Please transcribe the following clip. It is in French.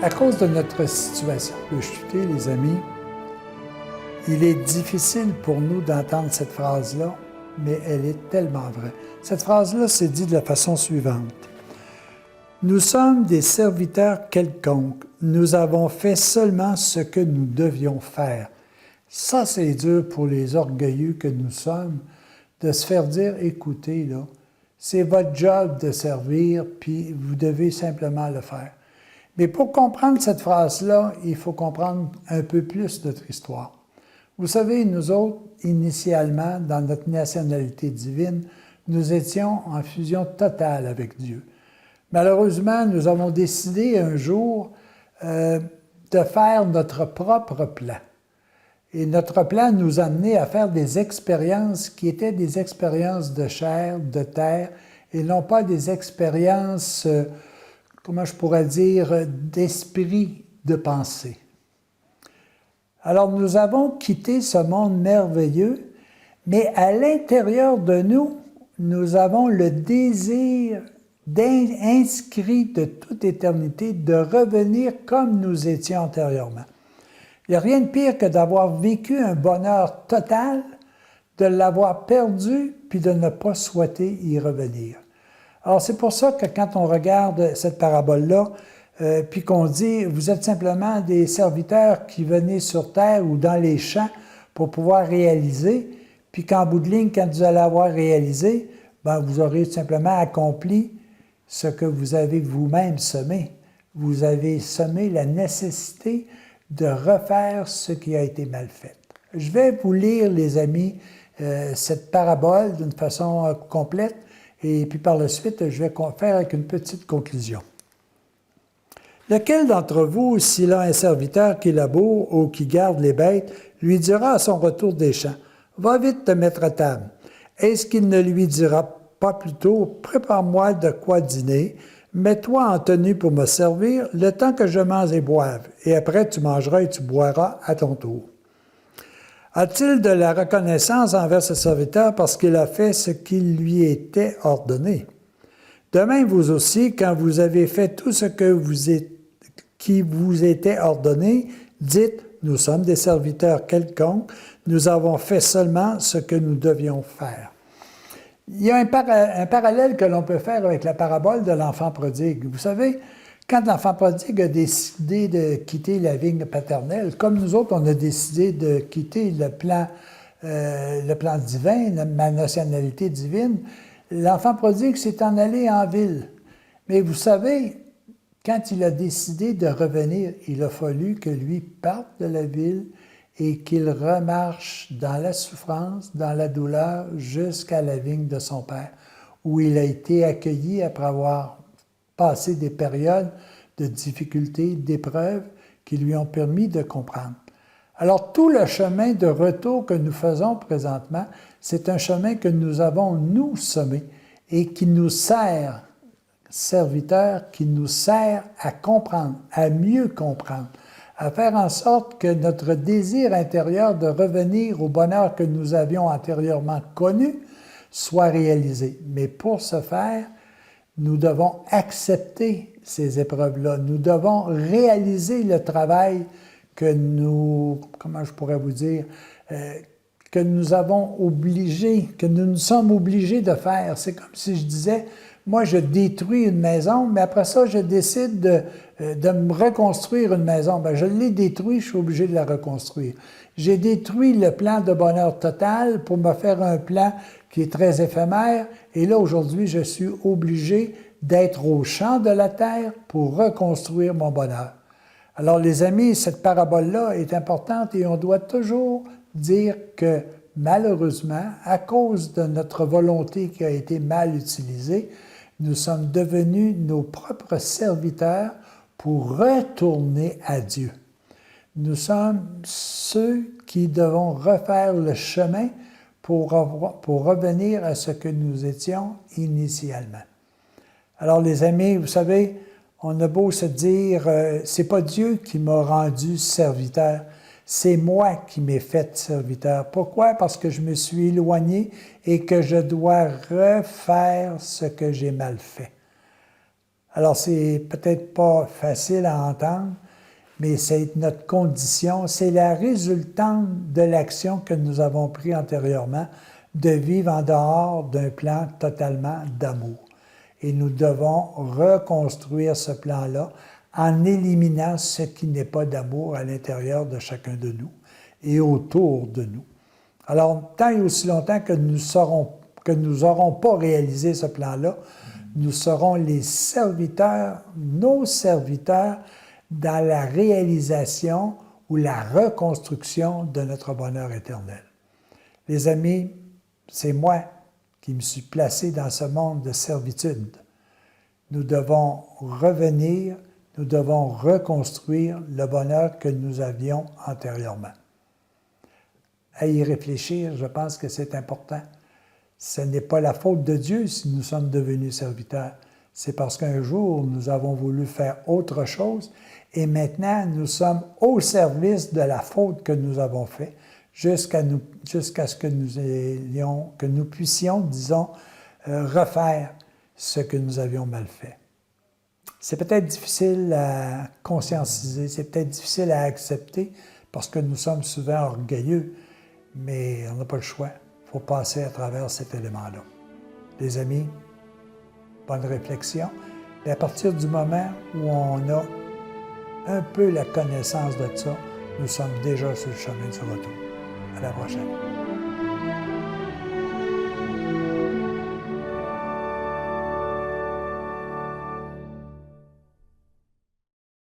À cause de notre situation de chuter, les amis, il est difficile pour nous d'entendre cette phrase-là, mais elle est tellement vraie. Cette phrase-là s'est dit de la façon suivante. Nous sommes des serviteurs quelconques. Nous avons fait seulement ce que nous devions faire. Ça, c'est dur pour les orgueilleux que nous sommes, de se faire dire, écoutez, là, c'est votre job de servir, puis vous devez simplement le faire. Mais pour comprendre cette phrase-là, il faut comprendre un peu plus notre histoire. Vous savez, nous autres, initialement, dans notre nationalité divine, nous étions en fusion totale avec Dieu. Malheureusement, nous avons décidé un jour de faire notre propre plan. Et notre plan nous a amené à faire des expériences qui étaient des expériences de chair, de terre, et non pas des expériences, comment je pourrais dire, d'esprit, de pensée. Alors nous avons quitté ce monde merveilleux, mais à l'intérieur de nous, nous avons le désir inscrit de toute éternité de revenir comme nous étions antérieurement. Il n'y a rien de pire que d'avoir vécu un bonheur total, de l'avoir perdu, puis de ne pas souhaiter y revenir. Alors c'est pour ça que quand on regarde cette parabole-là, puis qu'on dit, vous êtes simplement des serviteurs qui venaient sur terre ou dans les champs pour pouvoir réaliser, puis qu'en bout de ligne, quand vous allez avoir réalisé, ben, vous aurez simplement accompli ce que vous avez vous-même semé. Vous avez semé la nécessité de refaire ce qui a été mal fait. Je vais vous lire, les amis, cette parabole d'une façon complète, et puis par la suite, je vais faire avec une petite conclusion. Lequel d'entre vous, s'il a un serviteur qui laboure ou qui garde les bêtes, lui dira à son retour des champs, « Va vite te mettre à table. » Est-ce qu'il ne lui dira pas plutôt, « Prépare-moi de quoi dîner, mets-toi en tenue pour me servir, le temps que je mange et boive, et après tu mangeras et tu boiras à ton tour. » A-t-il de la reconnaissance envers ce serviteur parce qu'il a fait ce qui lui était ordonné? De même, vous aussi, quand vous avez fait tout ce qui vous était ordonné, dites, nous sommes des serviteurs quelconques, nous avons fait seulement ce que nous devions faire. Il y a un parallèle que l'on peut faire avec la parabole de l'enfant prodigue. Vous savez, quand l'enfant prodigue a décidé de quitter la vigne paternelle, comme nous autres, on a décidé de quitter le plan divin, ma nationalité divine, l'enfant prodigue s'est en allé en ville. Mais vous savez, quand il a décidé de revenir, il a fallu que lui parte de la ville et qu'il remarche dans la souffrance, dans la douleur, jusqu'à la vigne de son père, où il a été accueilli après avoir passé des périodes de difficultés, d'épreuves qui lui ont permis de comprendre. Alors, tout le chemin de retour que nous faisons présentement, c'est un chemin que nous avons, nous, semé et qui nous sert, serviteur, qui nous sert à comprendre, à mieux comprendre, à faire en sorte que notre désir intérieur de revenir au bonheur que nous avions antérieurement connu soit réalisé. Mais pour ce faire, nous devons accepter ces épreuves-là. Nous devons réaliser le travail que nous, comment je pourrais vous dire, que nous avons obligé, que nous nous sommes obligés de faire. C'est comme si je disais, moi je détruis une maison, mais après ça je décide de me reconstruire une maison. Bien, je l'ai détruit, je suis obligé de la reconstruire. J'ai détruit le plan de bonheur total pour me faire un plan qui est très éphémère, et là aujourd'hui je suis obligé d'être au champ de la terre pour reconstruire mon bonheur. Alors les amis, cette parabole-là est importante et on doit toujours dire que malheureusement, à cause de notre volonté qui a été mal utilisée, nous sommes devenus nos propres serviteurs pour retourner à Dieu. Nous sommes ceux qui devons refaire le chemin pour revenir à ce que nous étions initialement. Alors les amis, vous savez, on a beau se dire, c'est pas Dieu qui m'a rendu serviteur, c'est moi qui m'ai fait serviteur. Pourquoi? Parce que je me suis éloigné et que je dois refaire ce que j'ai mal fait. Alors, c'est peut-être pas facile à entendre, mais c'est notre condition, c'est la résultante de l'action que nous avons prise antérieurement de vivre en dehors d'un plan totalement d'amour. Et nous devons reconstruire ce plan-là en éliminant ce qui n'est pas d'amour à l'intérieur de chacun de nous et autour de nous. Alors, tant et aussi longtemps que nous n'aurons pas réalisé ce plan-là, nous serons les serviteurs, nos serviteurs, dans la réalisation ou la reconstruction de notre bonheur éternel. Les amis, c'est moi qui me suis placé dans ce monde de servitude. Nous devons revenir, nous devons reconstruire le bonheur que nous avions antérieurement. À y réfléchir, je pense que c'est important. Ce n'est pas la faute de Dieu si nous sommes devenus serviteurs. C'est parce qu'un jour, nous avons voulu faire autre chose et maintenant, nous sommes au service de la faute que nous avons faite jusqu'à ce que nous puissions, disons, refaire ce que nous avions mal fait. C'est peut-être difficile à conscientiser, c'est peut-être difficile à accepter parce que nous sommes souvent orgueilleux, mais on n'a pas le choix. Il faut passer à travers cet élément-là. Les amis, bonne réflexion. Et à partir du moment où on a un peu la connaissance de ça, nous sommes déjà sur le chemin du retour. À la prochaine.